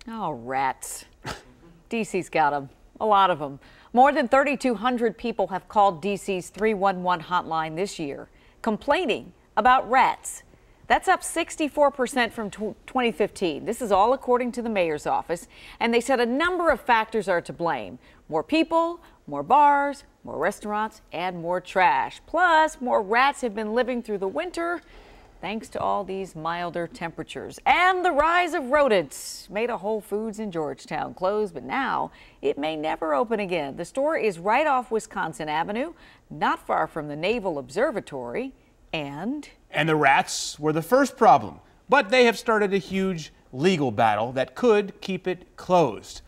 Oh, rats. DC's got them. A lot of them. More than 3,200 people have called DC's 311 hotline this year, complaining about rats. That's up 64% from 2015. This is all according to the mayor's office. And they said a number of factors are to blame. More people, more bars, more restaurants, and more trash. Plus, more rats have been living through the winter thanks to all these milder temperatures. And the rise of rodents made a Whole Foods in Georgetown close, but now it may never open again. The store is right off Wisconsin Avenue, not far from the Naval Observatory. And the rats were the first problem, but they have started a huge legal battle that could keep it closed.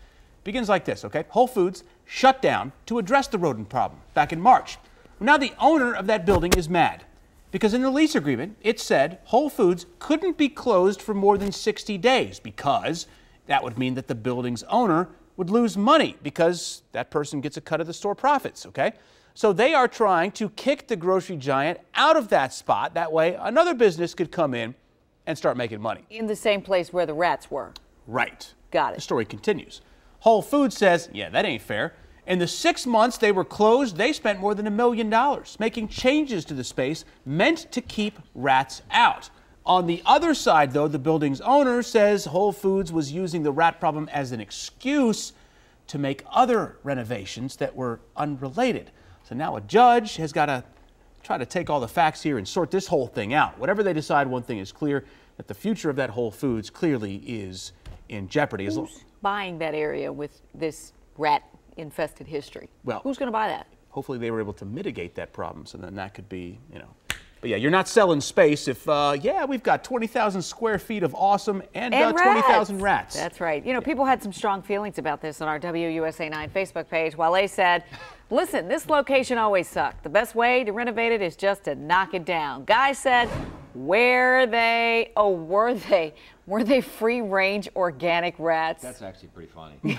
Begins like this, okay? Whole Foods shut down to address the rodent problem back in March. Now the owner of that building is mad because in the lease agreement, it said Whole Foods couldn't be closed for more than 60 days because that would mean that the building's owner would lose money because that person gets a cut of the store profits, okay? So they are trying to kick the grocery giant out of that spot. That way, another business could come in and start making money. in the same place where the rats were. Right. Got it. The story continues. Whole Foods says, yeah, that ain't fair. In the 6 months they were closed, they spent more than $1 million making changes to the space meant to keep rats out. On the other side, though, the building's owner says Whole Foods was using the rat problem as an excuse to make other renovations that were unrelated. So now a judge has got to try to take all the facts here and sort this whole thing out. Whatever they decide, one thing is clear, that the future of that Whole Foods clearly is in jeopardy. Who's buying that area with this rat-infested history? Well, who's going to buy that? Hopefully they were able to mitigate that problem, so then that could be, But yeah, you're not selling space if, we've got 20,000 square feet of awesome and 20,000 rats. That's right. People had some strong feelings about this on our WUSA 9 Facebook page. Wale said, listen, this location always sucked. The best way to renovate it is just to knock it down. Guy said, were they free-range organic rats? That's actually pretty funny.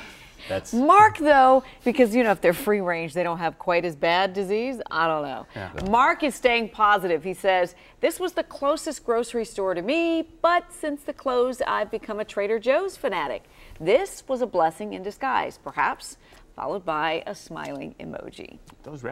That's Mark, though, because, if they're free range, they don't have quite as bad disease. I don't know. Yeah. Mark is staying positive. He says, this was the closest grocery store to me, but since the close, I've become a Trader Joe's fanatic. This was a blessing in disguise, perhaps, followed by a smiling emoji. Those